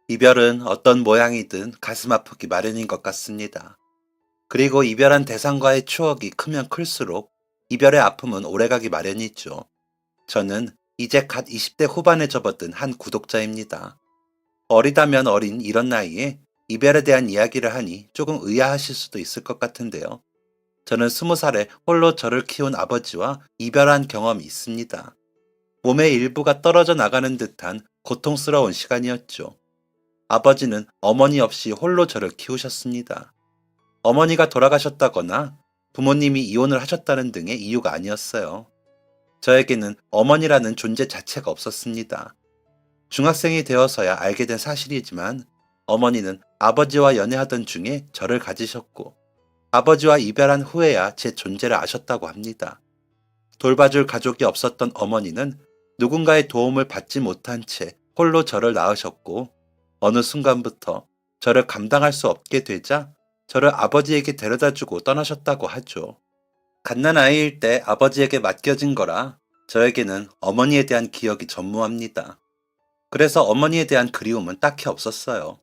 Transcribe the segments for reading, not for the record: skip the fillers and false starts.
이별은 어떤 모양이든 가슴 아프기 마련인 것 같습니다. 그리고 이별한 대상과의 추억이 크면 클수록 이별의 아픔은 오래가기 마련이죠. 저는 이제 갓 20대 후반에 접어든 한 구독자입니다. 어리다면 어린 이런 나이에 이별에 대한 이야기를 하니 조금 의아하실 수도 있을 것 같은데요. 저는 20살에 홀로 저를 키운 아버지와 이별한 경험이 있습니다. 몸의 일부가 떨어져 나가는 듯한 고통스러운 시간이었죠. 아버지는 어머니 없이 홀로 저를 키우셨습니다. 어머니가 돌아가셨다거나 부모님이 이혼을 하셨다는 등의 이유가 아니었어요. 저에게는 어머니라는 존재 자체가 없었습니다. 중학생이 되어서야 알게 된 사실이지만 어머니는 아버지와 연애하던 중에 저를 가지셨고 아버지와 이별한 후에야 제 존재를 아셨다고 합니다. 돌봐줄 가족이 없었던 어머니는 누군가의 도움을 받지 못한 채 홀로 저를 낳으셨고 어느 순간부터 저를 감당할 수 없게 되자 저를 아버지에게 데려다주고 떠나셨다고 하죠. 갓난아이일 때 아버지에게 맡겨진 거라 저에게는 어머니에 대한 기억이 전무합니다. 그래서 어머니에 대한 그리움은 딱히 없었어요.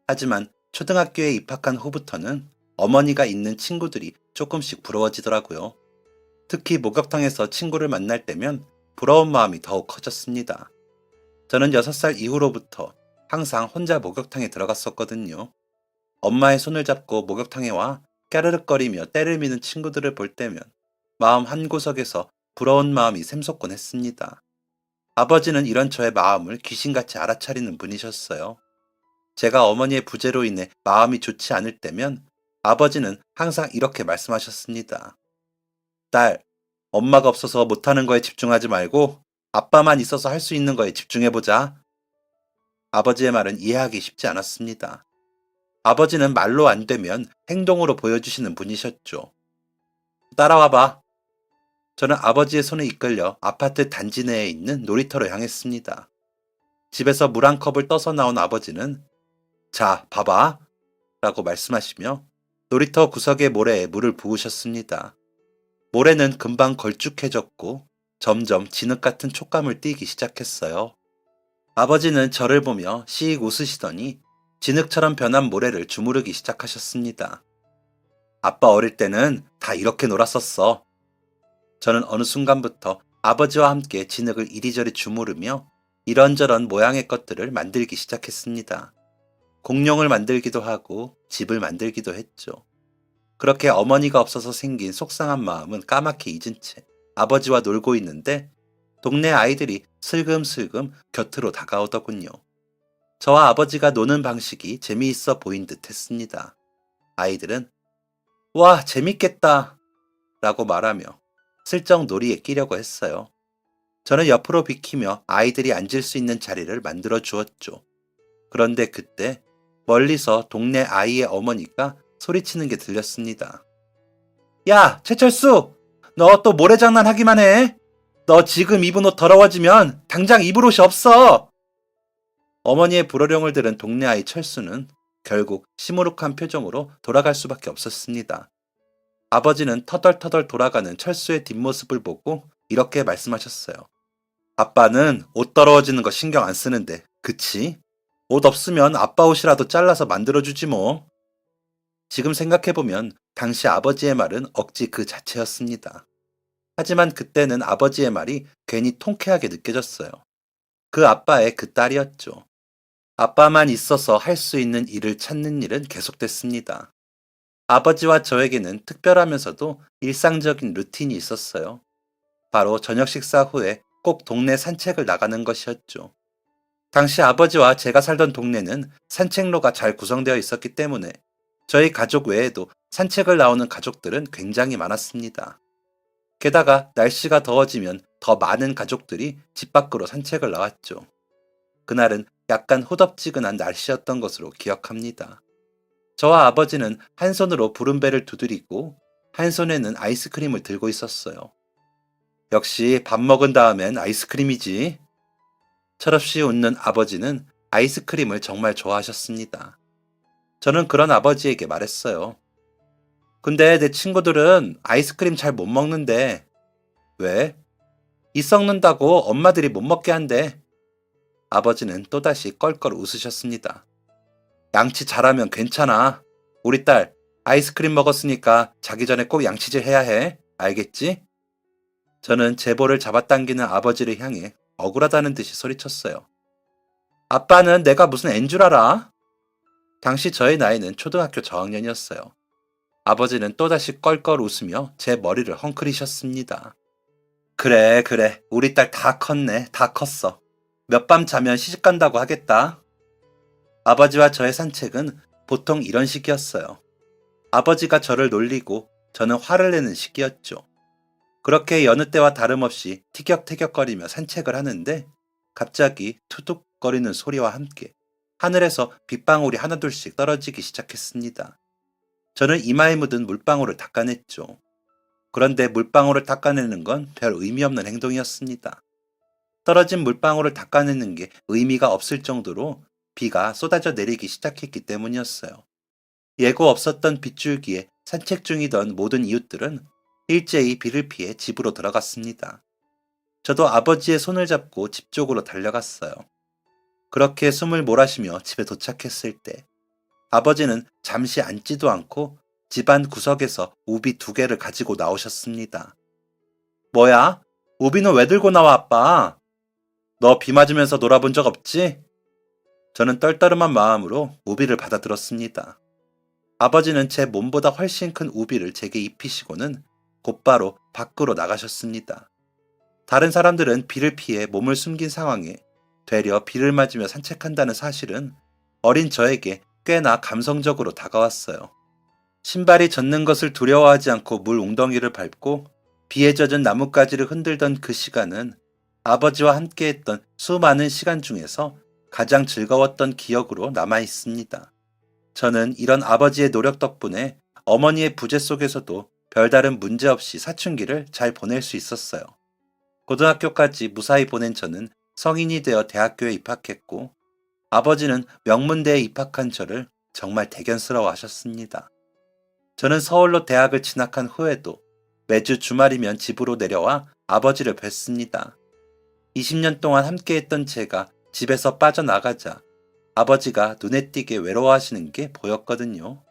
하지만 초등학교에 입학한 후부터는 어머니가 있는 친구들이 조금씩 부러워지더라고요. 특히 목욕탕에서 친구를 만날 때면 부러운 마음이 더욱 커졌습니다. 저는 6살 이후로부터 항상 혼자 목욕탕에 들어갔었거든요. 엄마의 손을 잡고 목욕탕에 와 까르륵거리며 때를 미는 친구들을 볼 때면 마음 한구석에서 부러운 마음이 샘솟곤 했습니다. 아버지는 이런 저의 마음을 귀신같이 알아차리는 분이셨어요. 제가 어머니의 부재로 인해 마음이 좋지 않을 때면 아버지는 항상 이렇게 말씀하셨습니다. 딸, 엄마가 없어서 못하는 거에 집중하지 말고 아빠만 있어서 할 수 있는 거에 집중해보자. 아버지의 말은 이해하기 쉽지 않았습니다. 아버지는 말로 안 되면 행동으로 보여주시는 분이셨죠. 따라와봐. 저는 아버지의 손에 이끌려 아파트 단지 내에 있는 놀이터로 향했습니다. 집에서 물 한 컵을 떠서 나온 아버지는 자, 봐봐. 라고 말씀하시며 놀이터 구석의 모래에 물을 부으셨습니다. 모래는 금방 걸쭉해졌고 점점 진흙 같은 촉감을 띠기 시작했어요. 아버지는 저를 보며 씩 웃으시더니 진흙처럼 변한 모래를 주무르기 시작하셨습니다. 아빠 어릴 때는 다 이렇게 놀았었어. 저는 어느 순간부터 아버지와 함께 진흙을 이리저리 주무르며 이런저런 모양의 것들을 만들기 시작했습니다. 공룡을 만들기도 하고 집을 만들기도 했죠. 그렇게 어머니가 없어서 생긴 속상한 마음은 까맣게 잊은 채 아버지와 놀고 있는데 동네 아이들이 슬금슬금 곁으로 다가오더군요. 저와 아버지가 노는 방식이 재미있어 보인 듯 했습니다. 아이들은 와, 재밌겠다 라고 말하며 슬쩍 놀이에 끼려고 했어요. 저는 옆으로 비키며 아이들이 앉을 수 있는 자리를 만들어 주었죠. 그런데 그때 멀리서 동네 아이의 어머니가 소리치는 게 들렸습니다. 야, 최철수! 너 또 모래장난 하기만 해! 너 지금 입은 옷 더러워지면 당장 입을 옷이 없어! 어머니의 불호령을 들은 동네 아이 철수는 결국 시무룩한 표정으로 돌아갈 수밖에 없었습니다. 아버지는 터덜터덜 돌아가는 철수의 뒷모습을 보고 이렇게 말씀하셨어요. 아빠는 옷 더러워지는 거 신경 안 쓰는데, 그치? 옷 없으면 아빠 옷이라도 잘라서 만들어주지 뭐. 지금 생각해보면 당시 아버지의 말은 억지 그 자체였습니다. 하지만 그때는 아버지의 말이 괜히 통쾌하게 느껴졌어요. 그 아빠의 그 딸이었죠. 아빠만 있어서 할 수 있는 일을 찾는 일은 계속됐습니다. 아버지와 저에게는 특별하면서도 일상적인 루틴이 있었어요. 바로 저녁 식사 후에 꼭 동네 산책을 나가는 것이었죠. 당시 아버지와 제가 살던 동네는 산책로가 잘 구성되어 있었기 때문에 저희 가족 외에도 산책을 나오는 가족들은 굉장히 많았습니다. 게다가 날씨가 더워지면 더 많은 가족들이 집 밖으로 산책을 나왔죠. 그날은 약간 후덥지근한 날씨였던 것으로 기억합니다. 저와 아버지는 한 손으로 부름배를 두드리고 한 손에는 아이스크림을 들고 있었어요. 역시 밥 먹은 다음엔 아이스크림이지. 철없이 웃는 아버지는 아이스크림을 정말 좋아하셨습니다. 저는 그런 아버지에게 말했어요. 근데 내 친구들은 아이스크림 잘 못 먹는데. 왜? 이 썩는다고 엄마들이 못 먹게 한대. 아버지는 또다시 껄껄 웃으셨습니다. 양치 잘하면 괜찮아. 우리 딸 아이스크림 먹었으니까 자기 전에 꼭 양치질 해야 해. 알겠지? 저는 제보를 잡아당기는 아버지를 향해 억울하다는 듯이 소리쳤어요. 아빠는 내가 무슨 앤 줄 알아? 당시 저의 나이는 초등학교 저학년이었어요. 아버지는 또다시 껄껄 웃으며 제 머리를 헝클이셨습니다. 그래, 그래. 우리 딸 다 컸네. 다 컸어. 몇 밤 자면 시집 간다고 하겠다. 아버지와 저의 산책은 보통 이런 식이었어요. 아버지가 저를 놀리고 저는 화를 내는 시기였죠. 그렇게 여느 때와 다름없이 티격태격거리며 산책을 하는데 갑자기 투둑거리는 소리와 함께 하늘에서 빗방울이 하나둘씩 떨어지기 시작했습니다. 저는 이마에 묻은 물방울을 닦아냈죠. 그런데 물방울을 닦아내는 건 별 의미 없는 행동이었습니다. 떨어진 물방울을 닦아내는 게 의미가 없을 정도로 비가 쏟아져 내리기 시작했기 때문이었어요. 예고 없었던 빗줄기에 산책 중이던 모든 이웃들은 일제히 비를 피해 집으로 들어갔습니다. 저도 아버지의 손을 잡고 집 쪽으로 달려갔어요. 그렇게 숨을 몰아쉬며 집에 도착했을 때 아버지는 잠시 앉지도 않고 집안 구석에서 우비 2개를 가지고 나오셨습니다. 뭐야? 우비는 왜 들고 나와, 아빠? 너 비 맞으면서 놀아본 적 없지? 저는 떨떠름한 마음으로 우비를 받아들었습니다. 아버지는 제 몸보다 훨씬 큰 우비를 제게 입히시고는 곧바로 밖으로 나가셨습니다. 다른 사람들은 비를 피해 몸을 숨긴 상황에 되려 비를 맞으며 산책한다는 사실은 어린 저에게 꽤나 감성적으로 다가왔어요. 신발이 젖는 것을 두려워하지 않고 물 웅덩이를 밟고 비에 젖은 나뭇가지를 흔들던 그 시간은 아버지와 함께했던 수많은 시간 중에서 가장 즐거웠던 기억으로 남아 있습니다. 저는 이런 아버지의 노력 덕분에 어머니의 부재 속에서도 별다른 문제 없이 사춘기를 잘 보낼 수 있었어요. 고등학교까지 무사히 보낸 저는 성인이 되어 대학교에 입학했고 아버지는 명문대에 입학한 저를 정말 대견스러워 하셨습니다. 저는 서울로 대학을 진학한 후에도 매주 주말이면 집으로 내려와 아버지를 뵀습니다. 20년 동안 함께했던 제가 집에서 빠져나가자 아버지가 눈에 띄게 외로워하시는 게 보였거든요.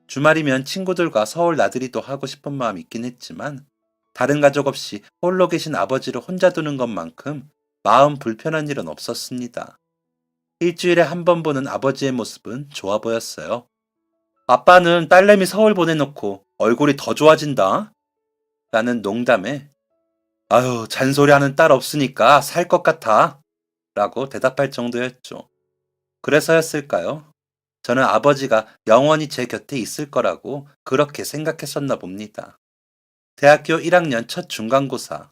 주말이면 친구들과 서울 나들이도 하고 싶은 마음이 있긴 했지만 다른 가족 없이 홀로 계신 아버지를 혼자 두는 것만큼 마음 불편한 일은 없었습니다. 일주일에 한 번 보는 아버지의 모습은 좋아 보였어요. 아빠는 딸내미 서울 보내놓고 얼굴이 더 좋아진다? 라는 농담에 아유, 잔소리하는 딸 없으니까 살 것 같아 라고 대답할 정도였죠. 그래서였을까요? 저는 아버지가 영원히 제 곁에 있을 거라고 그렇게 생각했었나 봅니다. 대학교 1학년 첫 중간고사.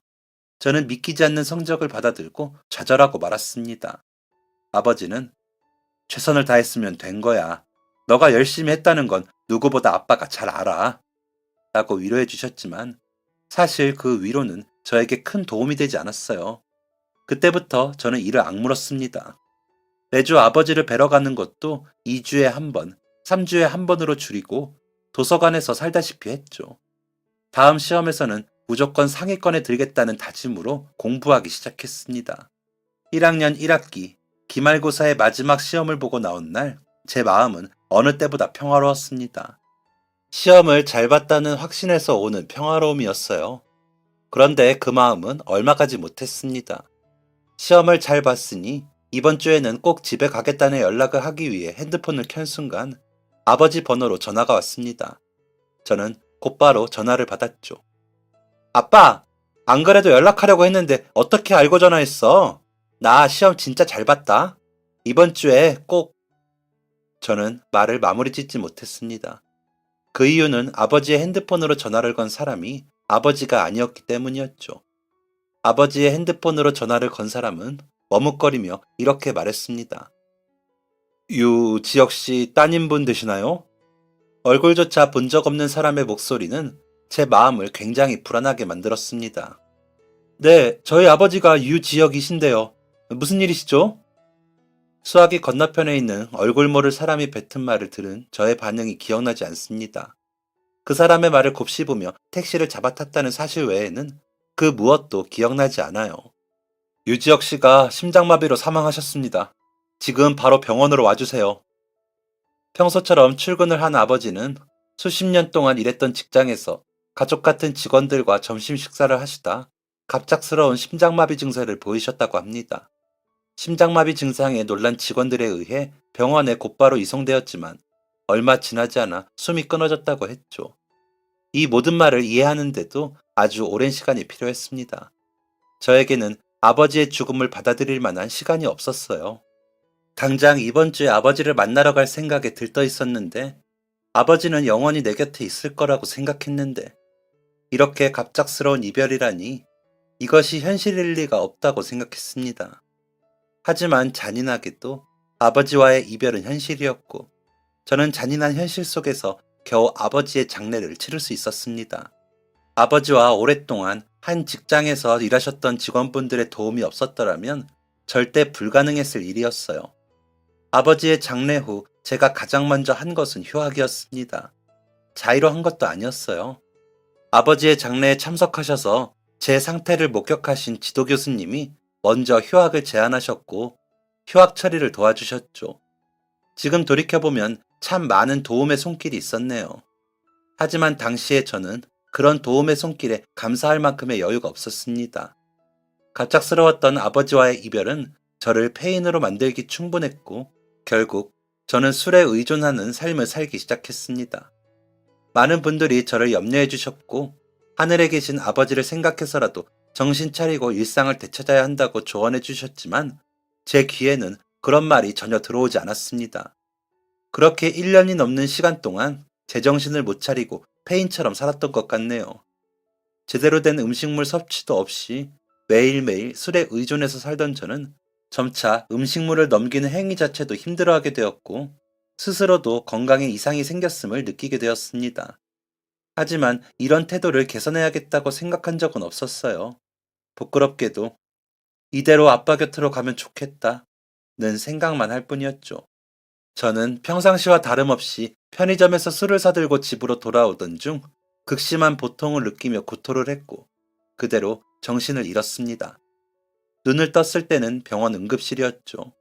저는 믿기지 않는 성적을 받아들고 좌절하고 말았습니다. 아버지는 최선을 다했으면 된 거야. 너가 열심히 했다는 건 누구보다 아빠가 잘 알아. 라고 위로해 주셨지만 사실 그 위로는 저에게 큰 도움이 되지 않았어요. 그때부터 저는 이를 악물었습니다. 매주 아버지를 뵈러 가는 것도 2주에 한 번, 3주에 한 번으로 줄이고 도서관에서 살다시피 했죠. 다음 시험에서는 무조건 상위권에 들겠다는 다짐으로 공부하기 시작했습니다. 1학년 1학기 기말고사의 마지막 시험을 보고 나온 날 제 마음은 어느 때보다 평화로웠습니다. 시험을 잘 봤다는 확신에서 오는 평화로움이었어요. 그런데 그 마음은 얼마 가지 못했습니다. 시험을 잘 봤으니 이번 주에는 꼭 집에 가겠다는 연락을 하기 위해 핸드폰을 켠 순간 아버지 번호로 전화가 왔습니다. 저는 곧바로 전화를 받았죠. 아빠, 안 그래도 연락하려고 했는데 어떻게 알고 전화했어? 나 시험 진짜 잘 봤다. 이번 주에 꼭... 저는 말을 마무리 짓지 못했습니다. 그 이유는 아버지의 핸드폰으로 전화를 건 사람이 아버지가 아니었기 때문이었죠. 아버지의 핸드폰으로 전화를 건 사람은 머뭇거리며 이렇게 말했습니다. 유지혁 씨 따님분 되시나요? 얼굴조차 본 적 없는 사람의 목소리는 제 마음을 굉장히 불안하게 만들었습니다. 네, 저희 아버지가 유지혁이신데요. 무슨 일이시죠? 수화기 건너편에 있는 얼굴 모를 사람이 뱉은 말을 들은 저의 반응이 기억나지 않습니다. 그 사람의 말을 곱씹으며 택시를 잡아탔다는 사실 외에는 그 무엇도 기억나지 않아요. 유지혁 씨가 심장마비로 사망하셨습니다. 지금 바로 병원으로 와주세요. 평소처럼 출근을 한 아버지는 수십 년 동안 일했던 직장에서 가족 같은 직원들과 점심 식사를 하시다 갑작스러운 심장마비 증세를 보이셨다고 합니다. 심장마비 증상에 놀란 직원들에 의해 병원에 곧바로 이송되었지만 얼마 지나지 않아 숨이 끊어졌다고 했죠. 이 모든 말을 이해하는데도 아주 오랜 시간이 필요했습니다. 저에게는 아버지의 죽음을 받아들일 만한 시간이 없었어요. 당장 이번 주에 아버지를 만나러 갈 생각에 들떠 있었는데 아버지는 영원히 내 곁에 있을 거라고 생각했는데 이렇게 갑작스러운 이별이라니 이것이 현실일 리가 없다고 생각했습니다. 하지만 잔인하게도 아버지와의 이별은 현실이었고 저는 잔인한 현실 속에서 겨우 아버지의 장례를 치를 수 있었습니다. 아버지와 오랫동안 한 직장에서 일하셨던 직원분들의 도움이 없었더라면 절대 불가능했을 일이었어요. 아버지의 장례 후 제가 가장 먼저 한 것은 휴학이었습니다. 자의로 한 것도 아니었어요. 아버지의 장례에 참석하셔서 제 상태를 목격하신 지도 교수님이 먼저 휴학을 제안하셨고 휴학 처리를 도와주셨죠. 지금 돌이켜보면 참 많은 도움의 손길이 있었네요. 하지만 당시에 저는 그런 도움의 손길에 감사할 만큼의 여유가 없었습니다. 갑작스러웠던 아버지와의 이별은 저를 폐인으로 만들기 충분했고 결국 저는 술에 의존하는 삶을 살기 시작했습니다. 많은 분들이 저를 염려해 주셨고 하늘에 계신 아버지를 생각해서라도 정신 차리고 일상을 되찾아야 한다고 조언해 주셨지만 제 귀에는 그런 말이 전혀 들어오지 않았습니다. 그렇게 1년이 넘는 시간 동안 제정신을 못 차리고 폐인처럼 살았던 것 같네요. 제대로 된 음식물 섭취도 없이 매일매일 술에 의존해서 살던 저는 점차 음식물을 넘기는 행위 자체도 힘들어하게 되었고 스스로도 건강에 이상이 생겼음을 느끼게 되었습니다. 하지만 이런 태도를 개선해야겠다고 생각한 적은 없었어요. 부끄럽게도 이대로 아빠 곁으로 가면 좋겠다는 생각만 할 뿐이었죠. 저는 평상시와 다름없이 편의점에서 술을 사들고 집으로 돌아오던 중 극심한 보통을 느끼며 구토를 했고 그대로 정신을 잃었습니다. 눈을 떴을 때는 병원 응급실이었죠.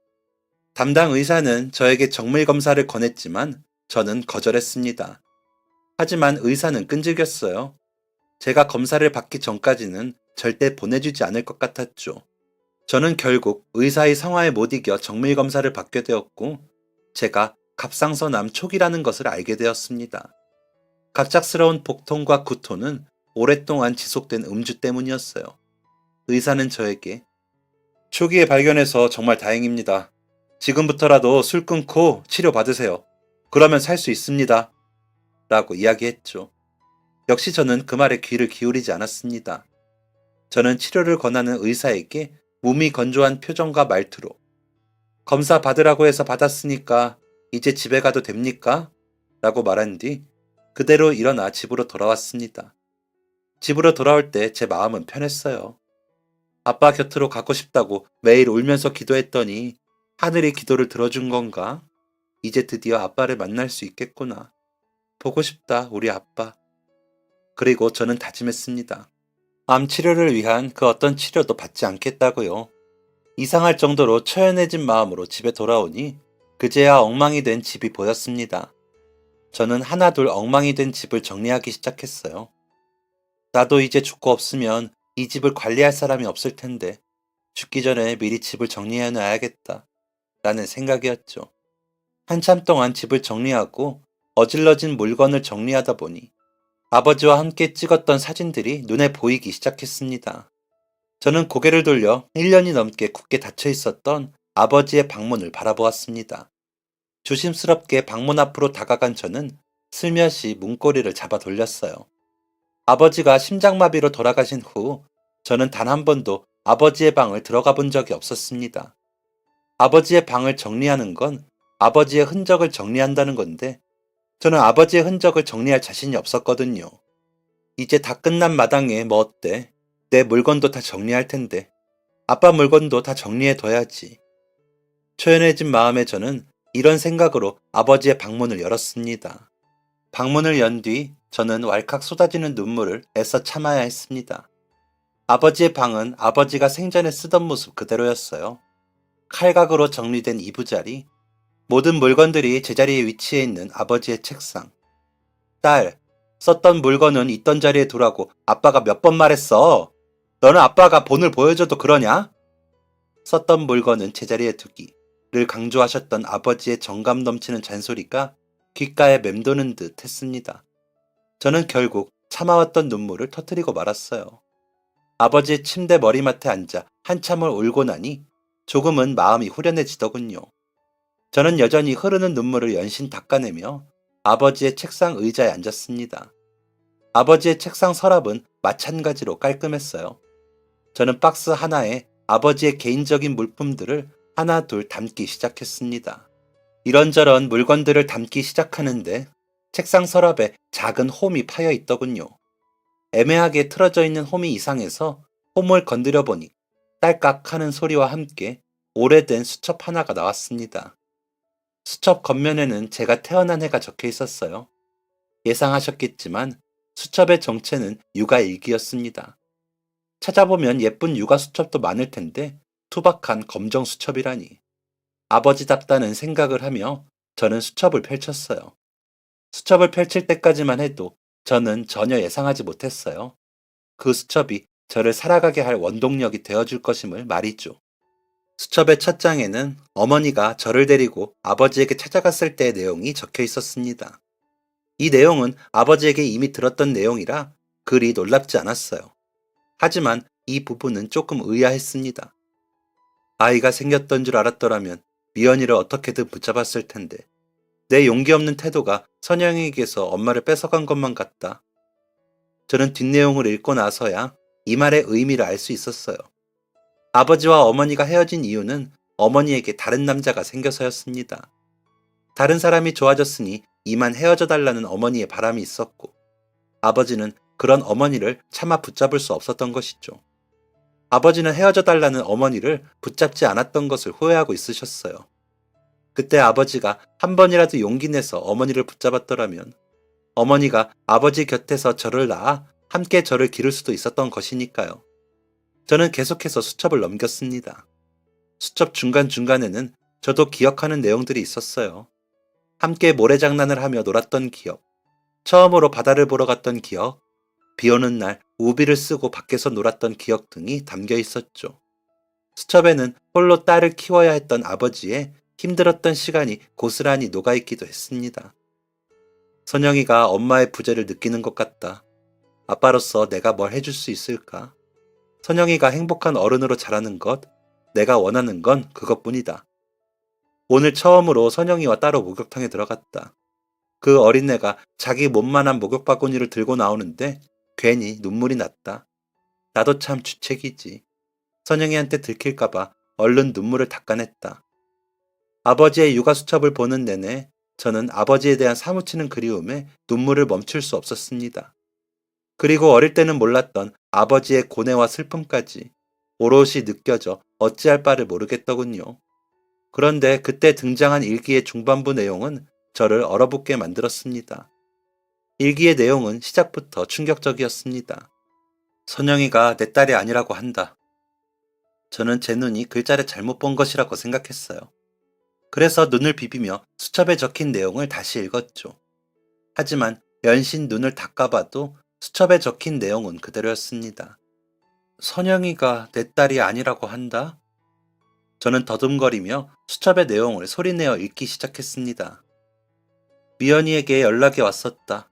담당 의사는 저에게 정밀 검사를 권했지만 저는 거절했습니다. 하지만 의사는 끈질겼어요. 제가 검사를 받기 전까지는 절대 보내주지 않을 것 같았죠. 저는 결국 의사의 성화에 못 이겨 정밀 검사를 받게 되었고 제가 갑상선암 초기라는 것을 알게 되었습니다. 갑작스러운 복통과 구토는 오랫동안 지속된 음주 때문이었어요. 의사는 저에게 초기에 발견해서 정말 다행입니다. 지금부터라도 술 끊고 치료받으세요. 그러면 살 수 있습니다. 라고 이야기했죠. 역시 저는 그 말에 귀를 기울이지 않았습니다. 저는 치료를 권하는 의사에게 몸이 건조한 표정과 말투로 검사 받으라고 해서 받았으니까 이제 집에 가도 됩니까? 라고 말한 뒤 그대로 일어나 집으로 돌아왔습니다. 집으로 돌아올 때 제 마음은 편했어요. 아빠 곁으로 가고 싶다고 매일 울면서 기도했더니 하늘이 기도를 들어준 건가? 이제 드디어 아빠를 만날 수 있겠구나. 보고 싶다, 우리 아빠. 그리고 저는 다짐했습니다. 암 치료를 위한 그 어떤 치료도 받지 않겠다고요. 이상할 정도로 처연해진 마음으로 집에 돌아오니 그제야 엉망이 된 집이 보였습니다. 저는 하나둘 엉망이 된 집을 정리하기 시작했어요. 나도 이제 죽고 없으면 이 집을 관리할 사람이 없을 텐데 죽기 전에 미리 집을 정리해 놔야겠다 라는 생각이었죠. 한참 동안 집을 정리하고 어질러진 물건을 정리하다 보니 아버지와 함께 찍었던 사진들이 눈에 보이기 시작했습니다. 저는 고개를 돌려 1년이 넘게 굳게 닫혀 있었던 아버지의 방문을 바라보았습니다. 조심스럽게 방문 앞으로 다가간 저는 슬며시 문고리를 잡아 돌렸어요. 아버지가 심장마비로 돌아가신 후 저는 단 한 번도 아버지의 방을 들어가 본 적이 없었습니다. 아버지의 방을 정리하는 건 아버지의 흔적을 정리한다는 건데 저는 아버지의 흔적을 정리할 자신이 없었거든요. 이제 다 끝난 마당에 뭐 어때? 내 물건도 다 정리할 텐데 아빠 물건도 다 정리해둬야지. 초연해진 마음에 저는 이런 생각으로 아버지의 방문을 열었습니다. 방문을 연 뒤 저는 왈칵 쏟아지는 눈물을 애써 참아야 했습니다. 아버지의 방은 아버지가 생전에 쓰던 모습 그대로였어요. 칼각으로 정리된 이부자리, 모든 물건들이 제자리에 위치해 있는 아버지의 책상. 딸, 썼던 물건은 있던 자리에 두라고 아빠가 몇 번 말했어. 너는 아빠가 본을 보여줘도 그러냐? 썼던 물건은 제자리에 두기를 강조하셨던 아버지의 정감 넘치는 잔소리가 귓가에 맴도는 듯 했습니다. 저는 결국 참아왔던 눈물을 터뜨리고 말았어요. 아버지의 침대 머리맡에 앉아 한참을 울고 나니 조금은 마음이 후련해지더군요. 저는 여전히 흐르는 눈물을 연신 닦아내며 아버지의 책상 의자에 앉았습니다. 아버지의 책상 서랍은 마찬가지로 깔끔했어요. 저는 박스 하나에 아버지의 개인적인 물품들을 하나 둘 담기 시작했습니다. 이런저런 물건들을 담기 시작하는데 책상 서랍에 작은 홈이 파여 있더군요. 애매하게 틀어져 있는 홈이 이상해서 홈을 건드려 보니 딸깍 하는 소리와 함께 오래된 수첩 하나가 나왔습니다. 수첩 겉면에는 제가 태어난 해가 적혀 있었어요. 예상하셨겠지만 수첩의 정체는 육아일기였습니다. 찾아보면 예쁜 육아 수첩도 많을 텐데 투박한 검정 수첩이라니. 아버지답다는 생각을 하며 저는 수첩을 펼쳤어요. 수첩을 펼칠 때까지만 해도 저는 전혀 예상하지 못했어요. 그 수첩이 저를 살아가게 할 원동력이 되어줄 것임을 말이죠. 수첩의 첫 장에는 어머니가 저를 데리고 아버지에게 찾아갔을 때의 내용이 적혀 있었습니다. 이 내용은 아버지에게 이미 들었던 내용이라 그리 놀랍지 않았어요. 하지만 이 부분은 조금 의아했습니다. 아이가 생겼던 줄 알았더라면 미연이를 어떻게든 붙잡았을 텐데 내 용기 없는 태도가 선영에게서 엄마를 뺏어간 것만 같다. 저는 뒷내용을 읽고 나서야 이 말의 의미를 알 수 있었어요. 아버지와 어머니가 헤어진 이유는 어머니에게 다른 남자가 생겨서였습니다. 다른 사람이 좋아졌으니 이만 헤어져 달라는 어머니의 바람이 있었고 아버지는 그런 어머니를 차마 붙잡을 수 없었던 것이죠. 아버지는 헤어져 달라는 어머니를 붙잡지 않았던 것을 후회하고 있으셨어요. 그때 아버지가 한 번이라도 용기 내서 어머니를 붙잡았더라면 어머니가 아버지 곁에서 저를 낳아 함께 저를 기를 수도 있었던 것이니까요. 저는 계속해서 수첩을 넘겼습니다. 수첩 중간중간에는 저도 기억하는 내용들이 있었어요. 함께 모래장난을 하며 놀았던 기억, 처음으로 바다를 보러 갔던 기억, 비 오는 날 우비를 쓰고 밖에서 놀았던 기억 등이 담겨 있었죠. 수첩에는 홀로 딸을 키워야 했던 아버지의 힘들었던 시간이 고스란히 녹아있기도 했습니다. 선영이가 엄마의 부재를 느끼는 것 같다. 아빠로서 내가 뭘 해줄 수 있을까? 선영이가 행복한 어른으로 자라는 것, 내가 원하는 건 그것뿐이다. 오늘 처음으로 선영이와 따로 목욕탕에 들어갔다. 그 어린애가 자기 몸만한 목욕 바구니를 들고 나오는데 괜히 눈물이 났다. 나도 참 주책이지. 선영이한테 들킬까봐 얼른 눈물을 닦아냈다. 아버지의 육아 수첩을 보는 내내 저는 아버지에 대한 사무치는 그리움에 눈물을 멈출 수 없었습니다. 그리고 어릴 때는 몰랐던 아버지의 고뇌와 슬픔까지 오롯이 느껴져 어찌할 바를 모르겠더군요. 그런데 그때 등장한 일기의 중반부 내용은 저를 얼어붙게 만들었습니다. 일기의 내용은 시작부터 충격적이었습니다. 선영이가 내 딸이 아니라고 한다. 저는 제 눈이 글자를 잘못 본 것이라고 생각했어요. 그래서 눈을 비비며 수첩에 적힌 내용을 다시 읽었죠. 하지만 연신 눈을 닦아봐도 수첩에 적힌 내용은 그대로였습니다. 선영이가 내 딸이 아니라고 한다? 저는 더듬거리며 수첩의 내용을 소리내어 읽기 시작했습니다. 미연이에게 연락이 왔었다.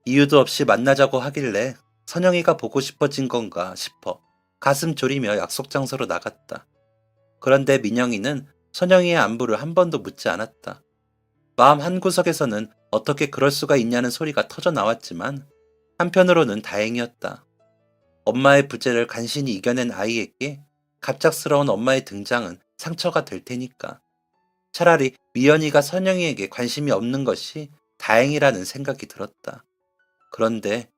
이유도 없이 만나자고 하길래 선영이가 보고 싶어진 건가 싶어 가슴 졸이며 약속 장소로 나갔다. 그런데 민영이는 선영이의 안부를 한 번도 묻지 않았다. 마음 한구석에서는 어떻게 그럴 수가 있냐는 소리가 터져 나왔지만 한편으로는 다행이었다. 엄마의 부재를 간신히 이겨낸 아이에게 갑작스러운 엄마의 등장은 상처가 될 테니까. 차라리 미연이가 선영이에게 관심이 없는 것이 다행이라는 생각이 들었다. 그런데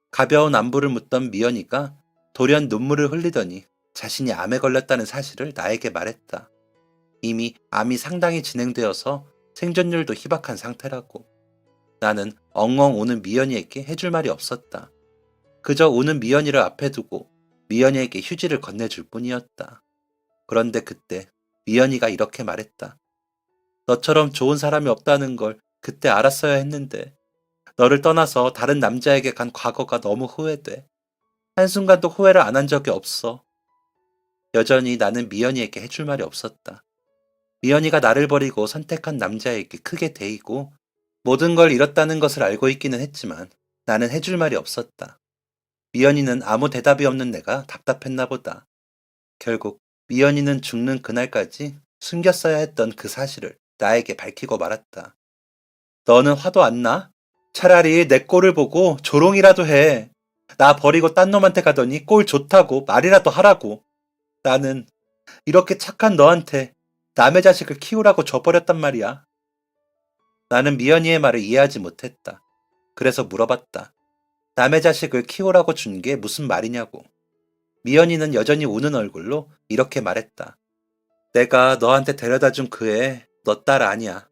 가벼운 안부를 묻던 미연이가 돌연 눈물을 흘리더니 자신이 암에 걸렸다는 사실을 나에게 말했다. 이미 암이 상당히 진행되어서 생존율도 희박한 상태라고. 나는 엉엉 우는 미연이에게 해줄 말이 없었다. 그저 우는 미연이를 앞에 두고 미연이에게 휴지를 건네줄 뿐이었다. 그런데 그때 미연이가 이렇게 말했다. 너처럼 좋은 사람이 없다는 걸 그때 알았어야 했는데 너를 떠나서 다른 남자에게 간 과거가 너무 후회돼. 한순간도 후회를 안 한 적이 없어. 여전히 나는 미연이에게 해줄 말이 없었다. 미연이가 나를 버리고 선택한 남자에게 크게 대이고 모든 걸 잃었다는 것을 알고 있기는 했지만 나는 해줄 말이 없었다. 미연이는 아무 대답이 없는 내가 답답했나 보다. 결국 미연이는 죽는 그날까지 숨겼어야 했던 그 사실을 나에게 밝히고 말았다. 너는 화도 안 나? 차라리 내 꼴을 보고 조롱이라도 해. 나 버리고 딴 놈한테 가더니 꼴 좋다고 말이라도 하라고. 나는 이렇게 착한 너한테 남의 자식을 키우라고 줘버렸단 말이야. 나는 미연이의 말을 이해하지 못했다. 그래서 물어봤다. 남의 자식을 키우라고 준 게 무슨 말이냐고. 미연이는 여전히 우는 얼굴로 이렇게 말했다. 내가 너한테 데려다 준 그 애, 너 딸 아니야.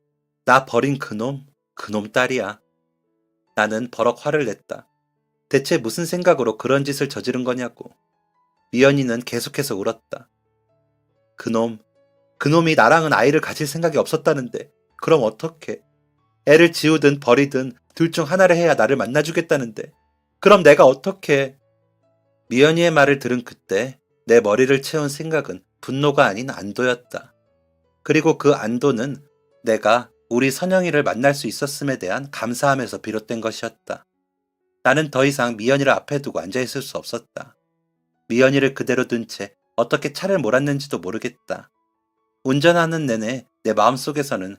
나 버린 그놈 딸이야. 나는 버럭 화를 냈다. 대체 무슨 생각으로 그런 짓을 저지른 거냐고. 미연이는 계속해서 울었다. 그놈이 나랑은 아이를 가질 생각이 없었다는데 그럼 어떡해. 애를 지우든 버리든 둘 중 하나를 해야 나를 만나주겠다는데 그럼 내가 어떡해. 미연이의 말을 들은 그때 내 머리를 채운 생각은 분노가 아닌 안도였다. 그리고 그 안도는 내가 우리 선영이를 만날 수 있었음에 대한 감사함에서 비롯된 것이었다. 나는 더 이상 미연이를 앞에 두고 앉아있을 수 없었다. 미연이를 그대로 둔 채 어떻게 차를 몰았는지도 모르겠다. 운전하는 내내 내 마음속에서는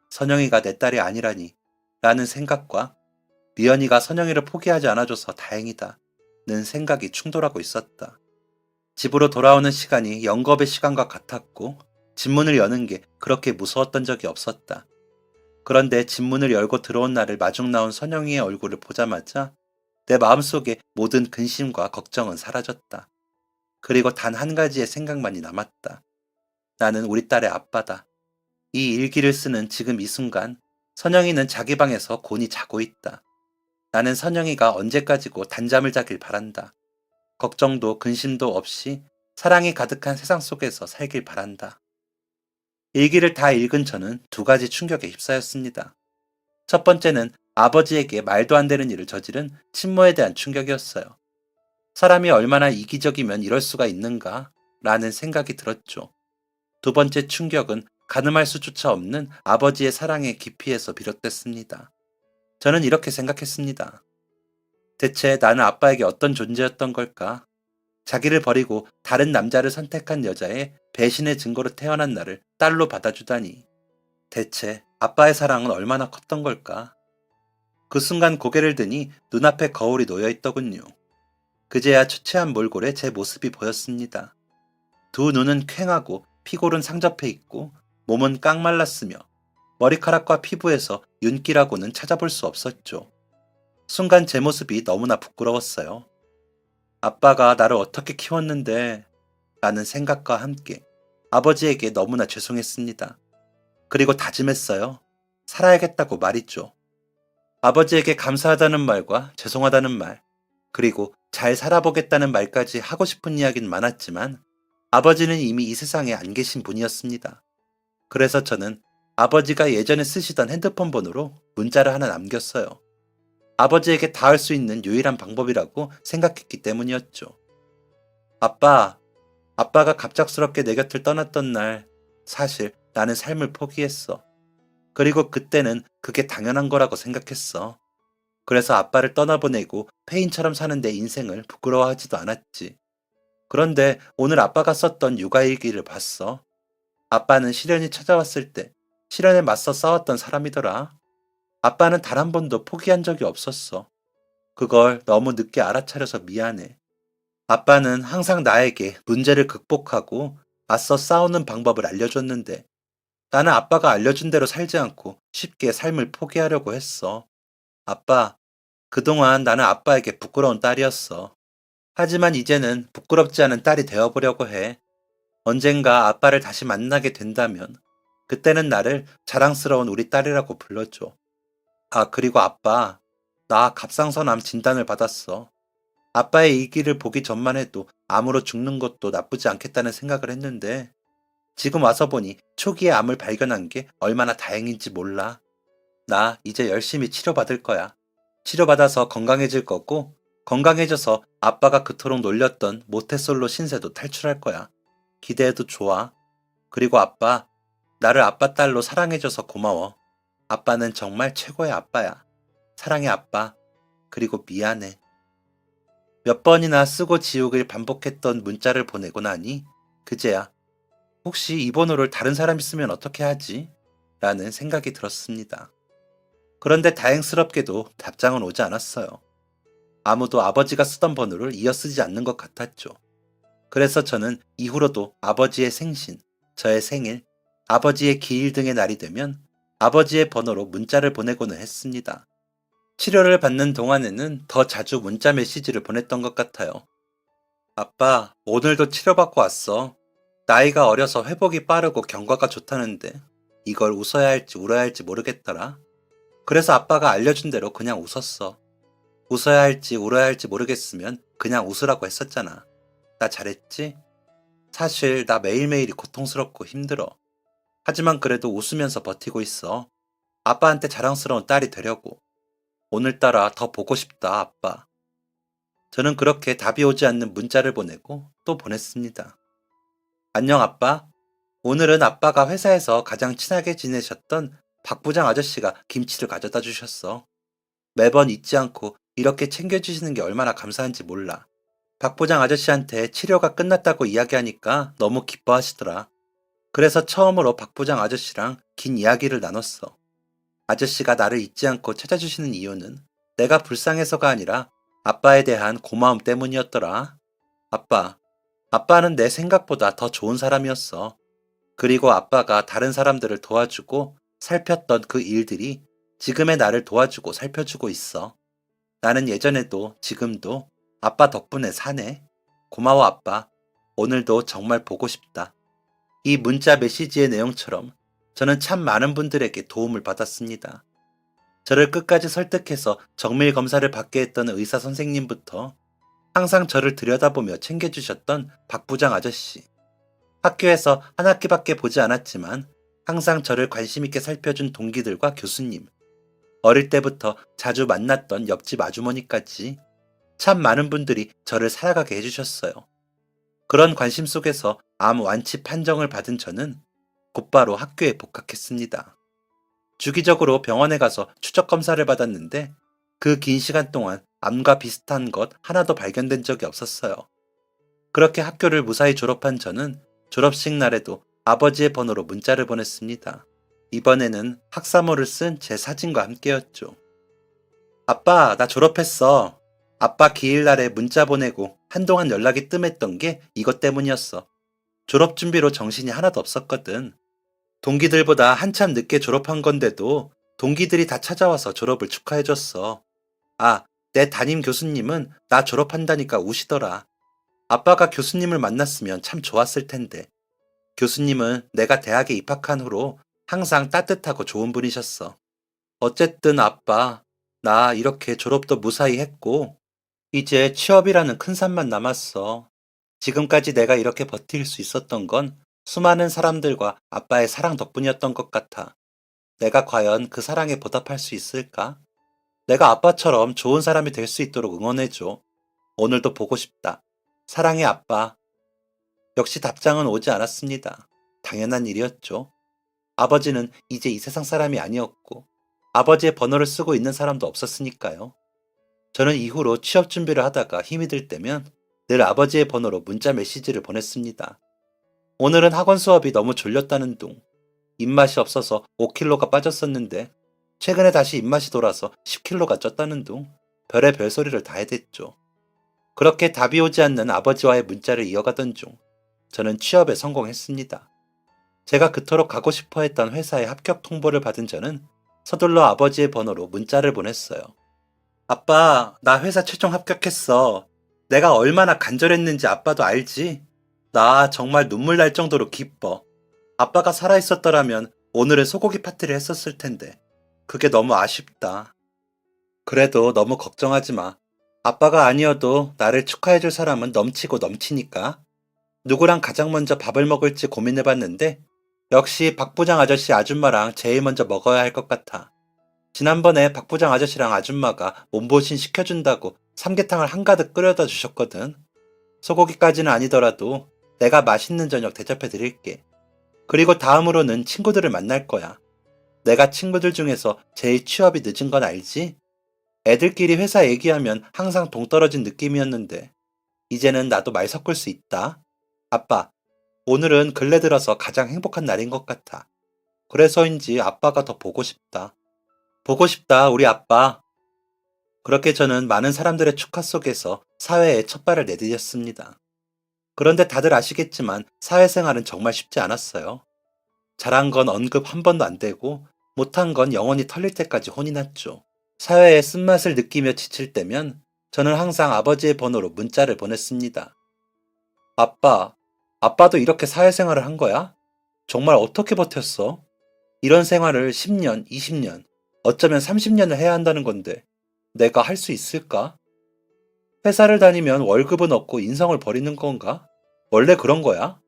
선영이가 내 딸이 아니라니 라는 생각과 미연이가 선영이를 포기하지 않아줘서 다행이다 는 생각이 충돌하고 있었다. 집으로 돌아오는 시간이 영겁의 시간과 같았고 집문을 여는 게 그렇게 무서웠던 적이 없었다. 그런데 집문을 열고 들어온 나를 마중 나온 선영이의 얼굴을 보자마자 내 마음속에 모든 근심과 걱정은 사라졌다. 그리고 단 한 가지의 생각만이 남았다. 나는 우리 딸의 아빠다. 이 일기를 쓰는 지금 이 순간 선영이는 자기 방에서 곤히 자고 있다. 나는 선영이가 언제까지고 단잠을 자길 바란다. 걱정도 근심도 없이 사랑이 가득한 세상 속에서 살길 바란다. 일기를 다 읽은 저는 두 가지 충격에 휩싸였습니다. 첫 번째는 아버지에게 말도 안 되는 일을 저지른 친모에 대한 충격이었어요. 사람이 얼마나 이기적이면 이럴 수가 있는가 라는 생각이 들었죠. 두 번째 충격은 가늠할 수조차 없는 아버지의 사랑의 깊이에서 비롯됐습니다. 저는 이렇게 생각했습니다. 대체 나는 아빠에게 어떤 존재였던 걸까? 자기를 버리고 다른 남자를 선택한 여자의 배신의 증거로 태어난 나를 딸로 받아주다니. 대체 아빠의 사랑은 얼마나 컸던 걸까? 그 순간 고개를 드니 눈앞에 거울이 놓여 있더군요. 그제야 초췌한 몰골에 제 모습이 보였습니다. 두 눈은 퀭하고 피골은 상접해 있고 몸은 깡말랐으며 머리카락과 피부에서 윤기라고는 찾아볼 수 없었죠. 순간 제 모습이 너무나 부끄러웠어요. 아빠가 나를 어떻게 키웠는데 라는 생각과 함께 아버지에게 너무나 죄송했습니다. 그리고 다짐했어요. 살아야겠다고 말이죠. 아버지에게 감사하다는 말과 죄송하다는 말, 그리고 잘 살아보겠다는 말까지 하고 싶은 이야기는 많았지만 아버지는 이미 이 세상에 안 계신 분이었습니다. 그래서 저는 아버지가 예전에 쓰시던 핸드폰 번호로 문자를 하나 남겼어요. 아버지에게 닿을 수 있는 유일한 방법이라고 생각했기 때문이었죠. 아빠가 갑작스럽게 내 곁을 떠났던 날 사실 나는 삶을 포기했어. 그리고 그때는 그게 당연한 거라고 생각했어. 그래서 아빠를 떠나보내고 폐인처럼 사는 내 인생을 부끄러워하지도 않았지. 그런데 오늘 아빠가 썼던 육아일기를 봤어. 아빠는 시련이 찾아왔을 때 시련에 맞서 싸웠던 사람이더라. 아빠는 단 한 번도 포기한 적이 없었어. 그걸 너무 늦게 알아차려서 미안해. 아빠는 항상 나에게 문제를 극복하고 맞서 싸우는 방법을 알려줬는데 나는 아빠가 알려준 대로 살지 않고 쉽게 삶을 포기하려고 했어. 아빠, 그동안 나는 아빠에게 부끄러운 딸이었어. 하지만 이제는 부끄럽지 않은 딸이 되어보려고 해. 언젠가 아빠를 다시 만나게 된다면 그때는 나를 자랑스러운 우리 딸이라고 불러줘. 아, 그리고 아빠, 나 갑상선암 진단을 받았어. 아빠의 일기를 보기 전만 해도 암으로 죽는 것도 나쁘지 않겠다는 생각을 했는데 지금 와서 보니 초기에 암을 발견한 게 얼마나 다행인지 몰라. 나 이제 열심히 치료받을 거야. 치료받아서 건강해질 거고 건강해져서 아빠가 그토록 놀렸던 모태솔로 신세도 탈출할 거야. 기대해도 좋아. 그리고 아빠, 나를 아빠 딸로 사랑해줘서 고마워. 아빠는 정말 최고의 아빠야. 사랑해 아빠. 그리고 미안해. 몇 번이나 쓰고 지우기를 반복했던 문자를 보내고 나니 그제야 혹시 이 번호를 다른 사람이 쓰면 어떻게 하지? 라는 생각이 들었습니다. 그런데 다행스럽게도 답장은 오지 않았어요. 아무도 아버지가 쓰던 번호를 이어 쓰지 않는 것 같았죠. 그래서 저는 이후로도 아버지의 생신, 저의 생일, 아버지의 기일 등의 날이 되면 아버지의 번호로 문자를 보내고는 했습니다. 치료를 받는 동안에는 더 자주 문자 메시지를 보냈던 것 같아요. 아빠, 오늘도 치료받고 왔어. 나이가 어려서 회복이 빠르고 경과가 좋다는데 이걸 웃어야 할지 울어야 할지 모르겠더라. 그래서 아빠가 알려준 대로 그냥 웃었어. 웃어야 할지 울어야 할지 모르겠으면 그냥 웃으라고 했었잖아. 나 잘했지? 사실 나 매일매일이 고통스럽고 힘들어. 하지만 그래도 웃으면서 버티고 있어. 아빠한테 자랑스러운 딸이 되려고. 오늘따라 더 보고 싶다, 아빠. 저는 그렇게 답이 오지 않는 문자를 보내고 또 보냈습니다. 안녕, 아빠. 오늘은 아빠가 회사에서 가장 친하게 지내셨던 박 부장 아저씨가 김치를 가져다 주셨어. 매번 잊지 않고 이렇게 챙겨주시는 게 얼마나 감사한지 몰라. 박 부장 아저씨한테 치료가 끝났다고 이야기하니까 너무 기뻐하시더라. 그래서 처음으로 박 부장 아저씨랑 긴 이야기를 나눴어. 아저씨가 나를 잊지 않고 찾아주시는 이유는 내가 불쌍해서가 아니라 아빠에 대한 고마움 때문이었더라. 아빠, 아빠는 내 생각보다 더 좋은 사람이었어. 그리고 아빠가 다른 사람들을 도와주고 살폈던 그 일들이 지금의 나를 도와주고 살펴주고 있어. 나는 예전에도 지금도 아빠 덕분에 사네. 고마워, 아빠. 오늘도 정말 보고 싶다. 이 문자 메시지의 내용처럼 저는 참 많은 분들에게 도움을 받았습니다. 저를 끝까지 설득해서 정밀 검사를 받게 했던 의사 선생님부터 항상 저를 들여다보며 챙겨주셨던 박 부장 아저씨, 학교에서 한 학기밖에 보지 않았지만 항상 저를 관심있게 살펴준 동기들과 교수님, 어릴 때부터 자주 만났던 옆집 아주머니까지 참 많은 분들이 저를 살아가게 해주셨어요. 그런 관심 속에서 암 완치 판정을 받은 저는 곧바로 학교에 복학했습니다. 주기적으로 병원에 가서 추적 검사를 받았는데 그 긴 시간 동안 암과 비슷한 것 하나도 발견된 적이 없었어요. 그렇게 학교를 무사히 졸업한 저는 졸업식 날에도 아버지의 번호로 문자를 보냈습니다. 이번에는 학사모를 쓴 제 사진과 함께였죠. 아빠, 나 졸업했어. 아빠 기일날에 문자 보내고 한동안 연락이 뜸했던 게 이것 때문이었어. 졸업 준비로 정신이 하나도 없었거든. 동기들보다 한참 늦게 졸업한 건데도 동기들이 다 찾아와서 졸업을 축하해줬어. 아, 내 담임 교수님은 나 졸업한다니까 우시더라. 아빠가 교수님을 만났으면 참 좋았을 텐데. 교수님은 내가 대학에 입학한 후로 항상 따뜻하고 좋은 분이셨어. 어쨌든 아빠, 나 이렇게 졸업도 무사히 했고, 이제 취업이라는 큰 산만 남았어. 지금까지 내가 이렇게 버틸 수 있었던 건 수많은 사람들과 아빠의 사랑 덕분이었던 것 같아. 내가 과연 그 사랑에 보답할 수 있을까? 내가 아빠처럼 좋은 사람이 될 수 있도록 응원해줘. 오늘도 보고 싶다. 사랑해, 아빠. 역시 답장은 오지 않았습니다. 당연한 일이었죠. 아버지는 이제 이 세상 사람이 아니었고, 아버지의 번호를 쓰고 있는 사람도 없었으니까요. 저는 이후로 취업 준비를 하다가 힘이 들 때면 늘 아버지의 번호로 문자 메시지를 보냈습니다. 오늘은 학원 수업이 너무 졸렸다는 둥. 입맛이 없어서 5kg가 빠졌었는데 최근에 다시 입맛이 돌아서 10kg가 쪘다는 둥. 별의 별소리를 다 해댔죠. 그렇게 답이 오지 않는 아버지와의 문자를 이어가던 중 저는 취업에 성공했습니다. 제가 그토록 가고 싶어 했던 회사의 합격 통보를 받은 저는 서둘러 아버지의 번호로 문자를 보냈어요. 아빠, 나 회사 최종 합격했어. 내가 얼마나 간절했는지 아빠도 알지? 나 정말 눈물 날 정도로 기뻐. 아빠가 살아있었더라면 오늘은 소고기 파티를 했었을 텐데. 그게 너무 아쉽다. 그래도 너무 걱정하지 마. 아빠가 아니어도 나를 축하해줄 사람은 넘치고 넘치니까 누구랑 가장 먼저 밥을 먹을지 고민해봤는데 역시 박 부장 아저씨 아줌마랑 제일 먼저 먹어야 할 것 같아. 지난번에 박 부장 아저씨랑 아줌마가 몸보신 시켜준다고 삼계탕을 한가득 끓여다 주셨거든. 소고기까지는 아니더라도 내가 맛있는 저녁 대접해 드릴게. 그리고 다음으로는 친구들을 만날 거야. 내가 친구들 중에서 제일 취업이 늦은 건 알지? 애들끼리 회사 얘기하면 항상 동떨어진 느낌이었는데 이제는 나도 말 섞을 수 있다. 아빠, 오늘은 근래 들어서 가장 행복한 날인 것 같아. 그래서인지 아빠가 더 보고 싶다. 보고 싶다, 우리 아빠. 그렇게 저는 많은 사람들의 축하 속에서 사회에 첫 발을 내디뎠습니다. 그런데 다들 아시겠지만 사회생활은 정말 쉽지 않았어요. 잘한 건 언급 한 번도 안 되고 못한 건 영원히 털릴 때까지 혼이 났죠. 사회의 쓴맛을 느끼며 지칠 때면 저는 항상 아버지의 번호로 문자를 보냈습니다. 아빠, 아빠도 이렇게 사회생활을 한 거야? 정말 어떻게 버텼어? 이런 생활을 10년, 20년, 어쩌면 30년을 해야 한다는 건데 내가 할 수 있을까? 회사를 다니면 월급은 없고 인성을 버리는 건가? 원래 그런 거야?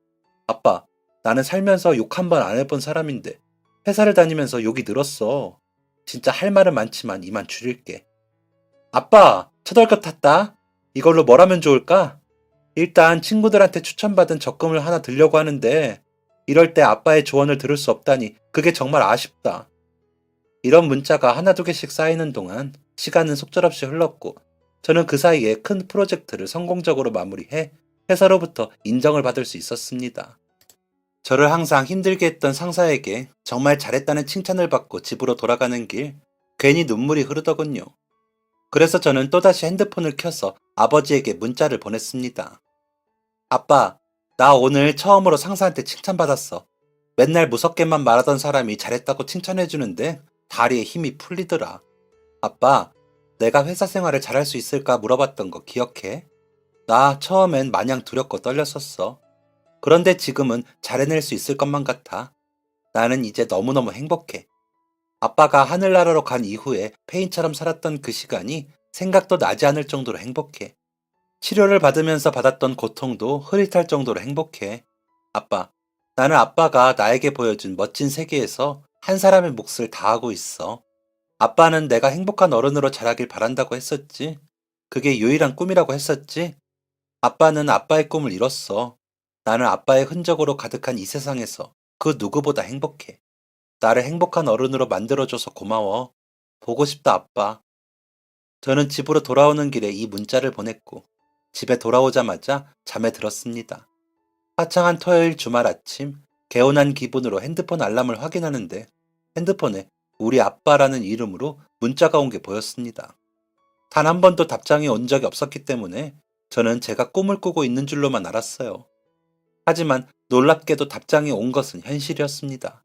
아빠, 나는 살면서 욕 한 번 안 해본 사람인데 회사를 다니면서 욕이 늘었어. 진짜 할 말은 많지만 이만 줄일게. 아빠, 첫월급 탔다. 이걸로 뭘 하면 좋을까? 일단 친구들한테 추천받은 적금을 하나 들려고 하는데 이럴 때 아빠의 조언을 들을 수 없다니 그게 정말 아쉽다. 이런 문자가 하나 두 개씩 쌓이는 동안 시간은 속절없이 흘렀고 저는 그 사이에 큰 프로젝트를 성공적으로 마무리해 회사로부터 인정을 받을 수 있었습니다. 저를 항상 힘들게 했던 상사에게 정말 잘했다는 칭찬을 받고 집으로 돌아가는 길 괜히 눈물이 흐르더군요. 그래서 저는 또다시 핸드폰을 켜서 아버지에게 문자를 보냈습니다. 아빠, 나 오늘 처음으로 상사한테 칭찬받았어. 맨날 무섭게만 말하던 사람이 잘했다고 칭찬해주는데 다리에 힘이 풀리더라. 아빠, 내가 회사 생활을 잘할 수 있을까 물어봤던 거 기억해? 나 처음엔 마냥 두렵고 떨렸었어. 그런데 지금은 잘해낼 수 있을 것만 같아. 나는 이제 너무너무 행복해. 아빠가 하늘나라로 간 이후에 페인처럼 살았던 그 시간이 생각도 나지 않을 정도로 행복해. 치료를 받으면서 받았던 고통도 흐릿할 정도로 행복해. 아빠, 나는 아빠가 나에게 보여준 멋진 세계에서 한 사람의 몫을 다하고 있어. 아빠는 내가 행복한 어른으로 자라길 바란다고 했었지. 그게 유일한 꿈이라고 했었지. 아빠는 아빠의 꿈을 이뤘어. 나는 아빠의 흔적으로 가득한 이 세상에서 그 누구보다 행복해. 나를 행복한 어른으로 만들어줘서 고마워. 보고 싶다, 아빠. 저는 집으로 돌아오는 길에 이 문자를 보냈고, 집에 돌아오자마자 잠에 들었습니다. 화창한 토요일 주말 아침, 개운한 기분으로 핸드폰 알람을 확인하는데, 핸드폰에 우리 아빠라는 이름으로 문자가 온 게 보였습니다. 단 한 번도 답장이 온 적이 없었기 때문에 저는 제가 꿈을 꾸고 있는 줄로만 알았어요. 하지만 놀랍게도 답장이 온 것은 현실이었습니다.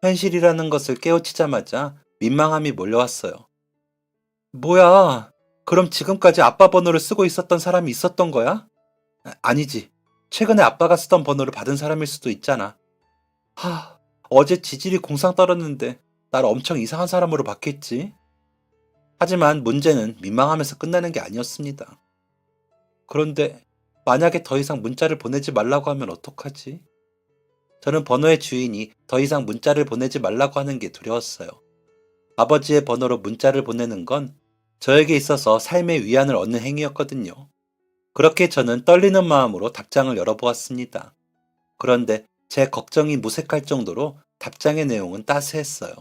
현실이라는 것을 깨우치자마자 민망함이 몰려왔어요. 뭐야? 그럼 지금까지 아빠 번호를 쓰고 있었던 사람이 있었던 거야? 아니지. 최근에 아빠가 쓰던 번호를 받은 사람일 수도 있잖아. 어제 지질이 공상 떨었는데 날 엄청 이상한 사람으로 봤겠지? 하지만 문제는 민망하면서 끝나는 게 아니었습니다. 그런데 만약에 더 이상 문자를 보내지 말라고 하면 어떡하지? 저는 번호의 주인이 더 이상 문자를 보내지 말라고 하는 게 두려웠어요. 아버지의 번호로 문자를 보내는 건 저에게 있어서 삶의 위안을 얻는 행위였거든요. 그렇게 저는 떨리는 마음으로 답장을 열어보았습니다. 그런데 제 걱정이 무색할 정도로 답장의 내용은 따스했어요.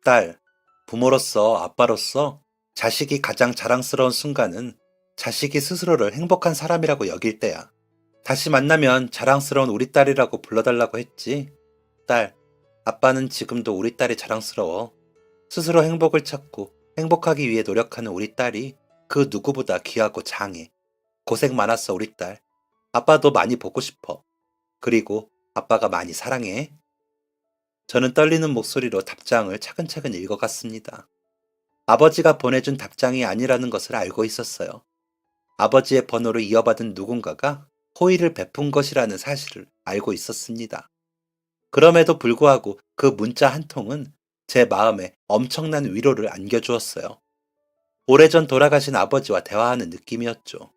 딸, 부모로서 아빠로서 자식이 가장 자랑스러운 순간은 자식이 스스로를 행복한 사람이라고 여길 때야. 다시 만나면 자랑스러운 우리 딸이라고 불러달라고 했지. 딸, 아빠는 지금도 우리 딸이 자랑스러워. 스스로 행복을 찾고 행복하기 위해 노력하는 우리 딸이 그 누구보다 귀하고 장해. 고생 많았어, 우리 딸. 아빠도 많이 보고 싶어. 그리고 아빠가 많이 사랑해. 저는 떨리는 목소리로 답장을 차근차근 읽어갔습니다. 아버지가 보내준 답장이 아니라는 것을 알고 있었어요. 아버지의 번호를 이어받은 누군가가 호의를 베푼 것이라는 사실을 알고 있었습니다. 그럼에도 불구하고 그 문자 한 통은 제 마음에 엄청난 위로를 안겨주었어요. 오래전 돌아가신 아버지와 대화하는 느낌이었죠.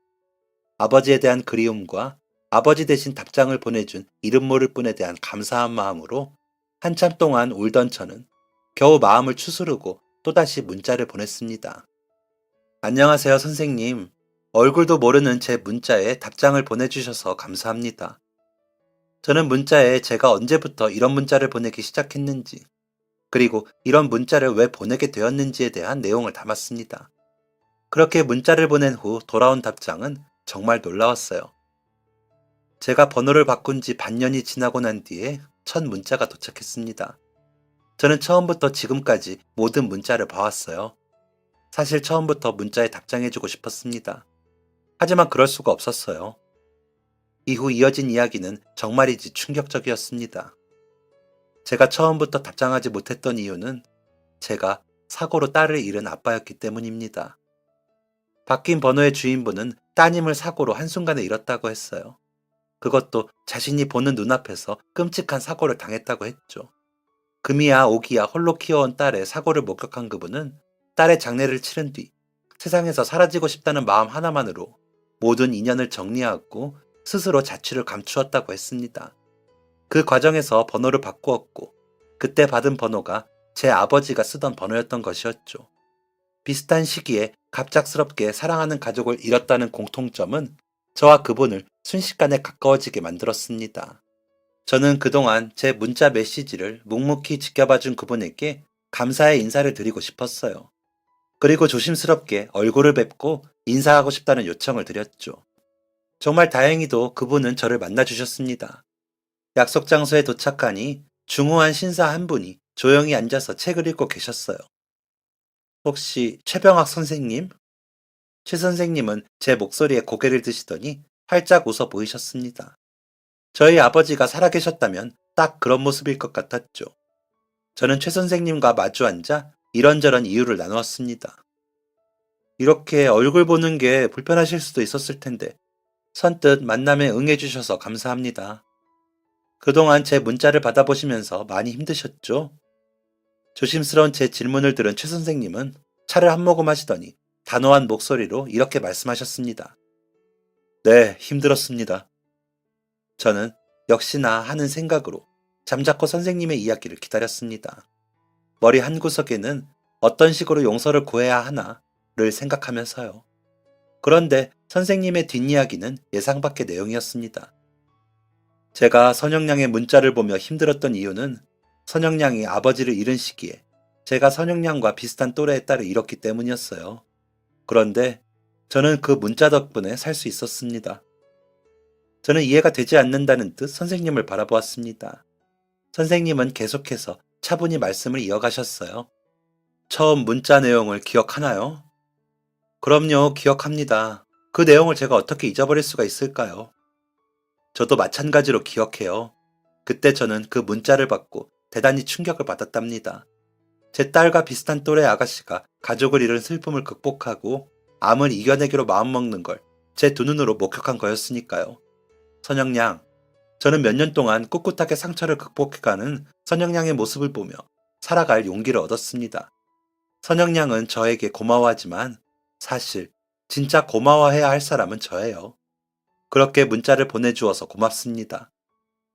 아버지에 대한 그리움과 아버지 대신 답장을 보내준 이름 모를 분에 대한 감사한 마음으로 한참 동안 울던 저는 겨우 마음을 추스르고 또다시 문자를 보냈습니다. 안녕하세요, 선생님. 얼굴도 모르는 제 문자에 답장을 보내주셔서 감사합니다. 저는 문자에 제가 언제부터 이런 문자를 보내기 시작했는지, 그리고 이런 문자를 왜 보내게 되었는지에 대한 내용을 담았습니다. 그렇게 문자를 보낸 후 돌아온 답장은 정말 놀라웠어요. 제가 번호를 바꾼 지 반년이 지나고 난 뒤에 첫 문자가 도착했습니다. 저는 처음부터 지금까지 모든 문자를 봐왔어요. 사실 처음부터 문자에 답장해주고 싶었습니다. 하지만 그럴 수가 없었어요. 이후 이어진 이야기는 정말이지 충격적이었습니다. 제가 처음부터 답장하지 못했던 이유는 제가 사고로 딸을 잃은 아빠였기 때문입니다. 바뀐 번호의 주인분은 따님을 사고로 한순간에 잃었다고 했어요. 그것도 자신이 보는 눈앞에서 끔찍한 사고를 당했다고 했죠. 금이야 오기야 홀로 키워온 딸의 사고를 목격한 그분은 딸의 장례를 치른 뒤 세상에서 사라지고 싶다는 마음 하나만으로 모든 인연을 정리하고 스스로 자취를 감추었다고 했습니다. 그 과정에서 번호를 바꾸었고 그때 받은 번호가 제 아버지가 쓰던 번호였던 것이었죠. 비슷한 시기에 갑작스럽게 사랑하는 가족을 잃었다는 공통점은 저와 그분을 순식간에 가까워지게 만들었습니다. 저는 그동안 제 문자 메시지를 묵묵히 지켜봐준 그분에게 감사의 인사를 드리고 싶었어요. 그리고 조심스럽게 얼굴을 뵙고 인사하고 싶다는 요청을 드렸죠. 정말 다행히도 그분은 저를 만나주셨습니다. 약속 장소에 도착하니 중후한 신사 한 분이 조용히 앉아서 책을 읽고 계셨어요. 혹시 최병학 선생님? 최 선생님은 제 목소리에 고개를 드시더니 활짝 웃어 보이셨습니다. 저희 아버지가 살아계셨다면 딱 그런 모습일 것 같았죠. 저는 최 선생님과 마주 앉아 이런저런 이유를 나누었습니다. 이렇게 얼굴 보는 게 불편하실 수도 있었을 텐데 선뜻 만남에 응해주셔서 감사합니다. 그동안 제 문자를 받아보시면서 많이 힘드셨죠? 조심스러운 제 질문을 들은 최 선생님은 차를 한 모금 하시더니 단호한 목소리로 이렇게 말씀하셨습니다. 네, 힘들었습니다. 저는 역시나 하는 생각으로 잠자코 선생님의 이야기를 기다렸습니다. 머리 한구석에는 어떤 식으로 용서를 구해야 하나를 생각하면서요. 그런데 선생님의 뒷이야기는 예상 밖의 내용이었습니다. 제가 선영양의 문자를 보며 힘들었던 이유는 선영양이 아버지를 잃은 시기에 제가 선영양과 비슷한 또래의 딸을 잃었기 때문이었어요. 그런데 저는 그 문자 덕분에 살 수 있었습니다. 저는 이해가 되지 않는다는 듯 선생님을 바라보았습니다. 선생님은 계속해서 차분히 말씀을 이어가셨어요. 처음 문자 내용을 기억하나요? 그럼요, 기억합니다. 그 내용을 제가 어떻게 잊어버릴 수가 있을까요? 저도 마찬가지로 기억해요. 그때 저는 그 문자를 받고 대단히 충격을 받았답니다. 제 딸과 비슷한 또래 아가씨가 가족을 잃은 슬픔을 극복하고 암을 이겨내기로 마음먹는 걸 제 두 눈으로 목격한 거였으니까요. 선영양, 저는 몇 년 동안 꿋꿋하게 상처를 극복해가는 선영양의 모습을 보며 살아갈 용기를 얻었습니다. 선영양은 저에게 고마워하지만 사실 진짜 고마워해야 할 사람은 저예요. 그렇게 문자를 보내주어서 고맙습니다.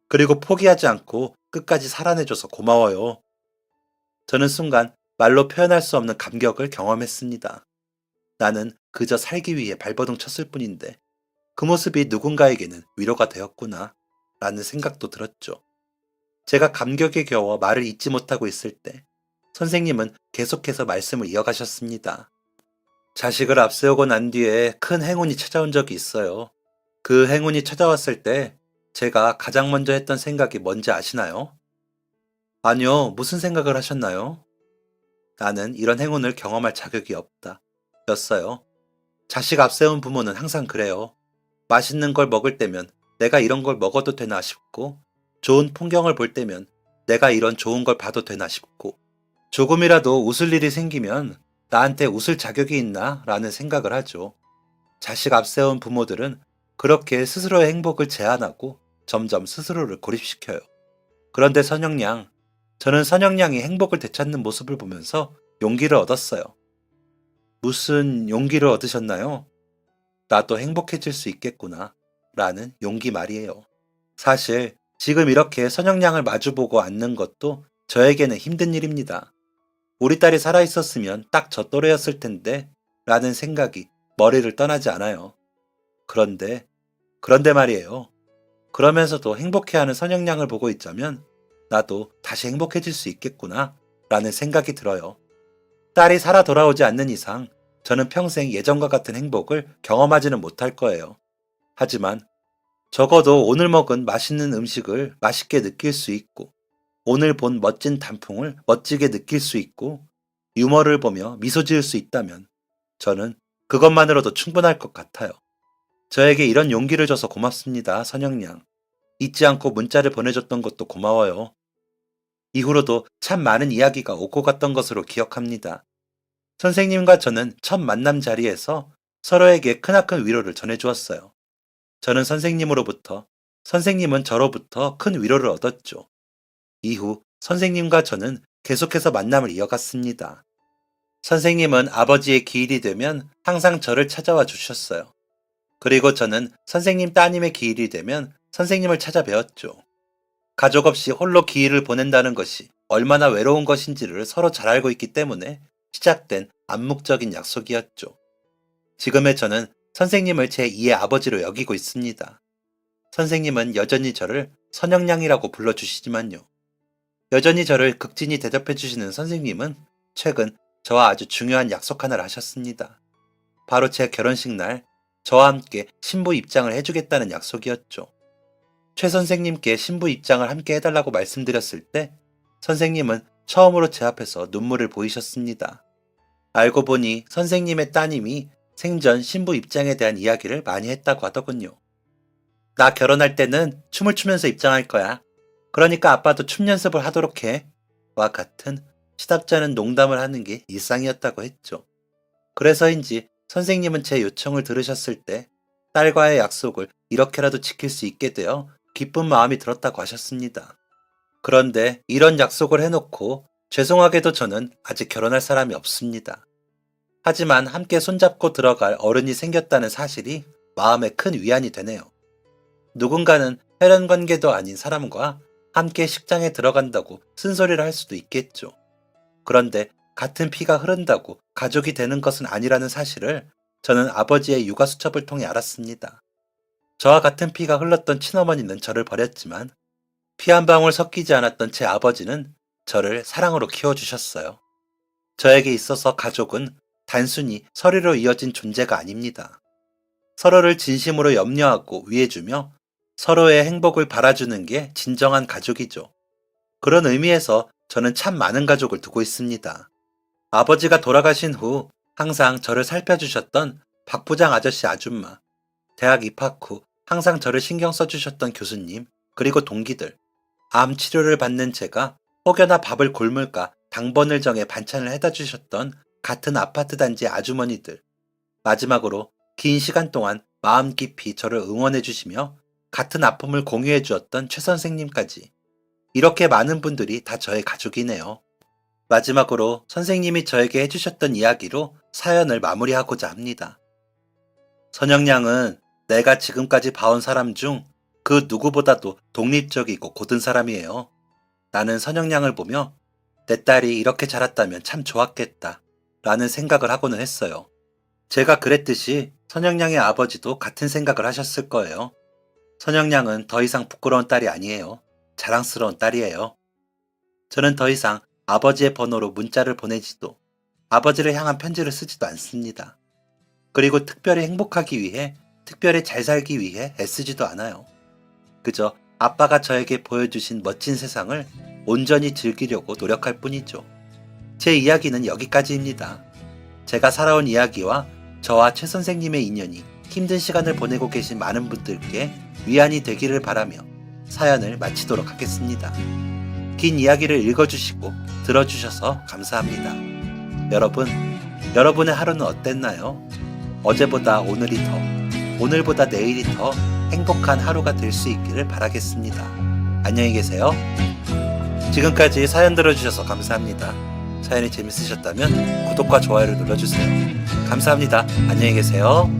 그리고 포기하지 않고 끝까지 살아내줘서 고마워요. 저는 순간 말로 표현할 수 없는 감격을 경험했습니다. 나는 그저 살기 위해 발버둥 쳤을 뿐인데 그 모습이 누군가에게는 위로가 되었구나 라는 생각도 들었죠. 제가 감격에 겨워 말을 잇지 못하고 있을 때 선생님은 계속해서 말씀을 이어가셨습니다. 자식을 앞세우고 난 뒤에 큰 행운이 찾아온 적이 있어요. 그 행운이 찾아왔을 때 제가 가장 먼저 했던 생각이 뭔지 아시나요? 아니요, 무슨 생각을 하셨나요? 나는 이런 행운을 경험할 자격이 없다. 였어요. 자식 앞세운 부모는 항상 그래요. 맛있는 걸 먹을 때면 내가 이런 걸 먹어도 되나 싶고, 좋은 풍경을 볼 때면 내가 이런 좋은 걸 봐도 되나 싶고, 조금이라도 웃을 일이 생기면 나한테 웃을 자격이 있나 라는 생각을 하죠. 자식 앞세운 부모들은 그렇게 스스로의 행복을 제한하고 점점 스스로를 고립시켜요. 그런데 선영양, 저는 선영양이 행복을 되찾는 모습을 보면서 용기를 얻었어요. 무슨 용기를 얻으셨나요? 나도 행복해질 수 있겠구나. 라는 용기 말이에요. 사실 지금 이렇게 선영양을 마주보고 앉는 것도 저에게는 힘든 일입니다. 우리 딸이 살아있었으면 딱 저 또래였을 텐데 라는 생각이 머리를 떠나지 않아요. 그런데 말이에요. 그러면서도 행복해하는 선영양을 보고 있자면 나도 다시 행복해질 수 있겠구나 라는 생각이 들어요. 딸이 살아 돌아오지 않는 이상 저는 평생 예전과 같은 행복을 경험하지는 못할 거예요. 하지만 적어도 오늘 먹은 맛있는 음식을 맛있게 느낄 수 있고, 오늘 본 멋진 단풍을 멋지게 느낄 수 있고, 유머를 보며 미소 지을 수 있다면 저는 그것만으로도 충분할 것 같아요. 저에게 이런 용기를 줘서 고맙습니다, 선영양. 잊지 않고 문자를 보내줬던 것도 고마워요. 이후로도 참 많은 이야기가 오고 갔던 것으로 기억합니다. 선생님과 저는 첫 만남 자리에서 서로에게 크나큰 위로를 전해주었어요. 저는 선생님으로부터, 선생님은 저로부터 큰 위로를 얻었죠. 이후 선생님과 저는 계속해서 만남을 이어갔습니다. 선생님은 아버지의 기일이 되면 항상 저를 찾아와 주셨어요. 그리고 저는 선생님 따님의 기일이 되면 선생님을 찾아뵈었죠. 가족 없이 홀로 기일을 보낸다는 것이 얼마나 외로운 것인지를 서로 잘 알고 있기 때문에 시작된 암묵적인 약속이었죠. 지금의 저는 선생님을 제2의 아버지로 여기고 있습니다. 선생님은 여전히 저를 선영양이라고 불러주시지만요. 여전히 저를 극진히 대접해 주시는 선생님은 최근 저와 아주 중요한 약속 하나를 하셨습니다. 바로 제 결혼식 날 저와 함께 신부 입장을 해주겠다는 약속이었죠. 최 선생님께 신부 입장을 함께 해달라고 말씀드렸을 때 선생님은 처음으로 제 앞에서 눈물을 보이셨습니다. 알고 보니 선생님의 따님이 생전 신부 입장에 대한 이야기를 많이 했다고 하더군요. 나 결혼할 때는 춤을 추면서 입장할 거야. 그러니까 아빠도 춤 연습을 하도록 해. 와 같은 시답지 않은 농담을 하는 게 일상이었다고 했죠. 그래서인지 선생님은 제 요청을 들으셨을 때 딸과의 약속을 이렇게라도 지킬 수 있게 되어 기쁜 마음이 들었다고 하셨습니다. 그런데 이런 약속을 해놓고 죄송하게도 저는 아직 결혼할 사람이 없습니다. 하지만 함께 손잡고 들어갈 어른이 생겼다는 사실이 마음에 큰 위안이 되네요. 누군가는 혈연 관계도 아닌 사람과 함께 식장에 들어간다고 쓴소리를 할 수도 있겠죠. 그런데 같은 피가 흐른다고 가족이 되는 것은 아니라는 사실을 저는 아버지의 육아 수첩을 통해 알았습니다. 저와 같은 피가 흘렀던 친어머니는 저를 버렸지만 피 한 방울 섞이지 않았던 제 아버지는 저를 사랑으로 키워주셨어요. 저에게 있어서 가족은 단순히 서류로 이어진 존재가 아닙니다. 서로를 진심으로 염려하고 위해주며 서로의 행복을 바라주는 게 진정한 가족이죠. 그런 의미에서 저는 참 많은 가족을 두고 있습니다. 아버지가 돌아가신 후 항상 저를 살펴주셨던 박 부장 아저씨 아줌마, 대학 입학 후 항상 저를 신경 써주셨던 교수님, 그리고 동기들, 암 치료를 받는 제가 혹여나 밥을 굶을까 당번을 정해 반찬을 해다 주셨던 같은 아파트 단지 아주머니들, 마지막으로 긴 시간 동안 마음 깊이 저를 응원해 주시며 같은 아픔을 공유해 주었던 최 선생님까지 이렇게 많은 분들이 다 저의 가족이네요. 마지막으로 선생님이 저에게 해주셨던 이야기로 사연을 마무리하고자 합니다. 선영양은 내가 지금까지 봐온 사람 중 그 누구보다도 독립적이고 고든 사람이에요. 나는 선영양을 보며 내 딸이 이렇게 자랐다면 참 좋았겠다 라는 생각을 하고는 했어요. 제가 그랬듯이 선영양의 아버지도 같은 생각을 하셨을 거예요. 선영양은 더 이상 부끄러운 딸이 아니에요. 자랑스러운 딸이에요. 저는 더 이상 아버지의 번호로 문자를 보내지도 아버지를 향한 편지를 쓰지도 않습니다. 그리고 특별히 행복하기 위해, 특별히 잘 살기 위해 애쓰지도 않아요. 그저 아빠가 저에게 보여주신 멋진 세상을 온전히 즐기려고 노력할 뿐이죠. 제 이야기는 여기까지입니다. 제가 살아온 이야기와 저와 최 선생님의 인연이 힘든 시간을 보내고 계신 많은 분들께 위안이 되기를 바라며 사연을 마치도록 하겠습니다. 긴 이야기를 읽어주시고 들어주셔서 감사합니다. 여러분, 여러분의 하루는 어땠나요? 어제보다 오늘이 더, 오늘보다 내일이 더 행복한 하루가 될 수 있기를 바라겠습니다. 안녕히 계세요. 지금까지 사연 들어주셔서 감사합니다. 사연이 재밌으셨다면 구독과 좋아요를 눌러주세요. 감사합니다. 안녕히 계세요.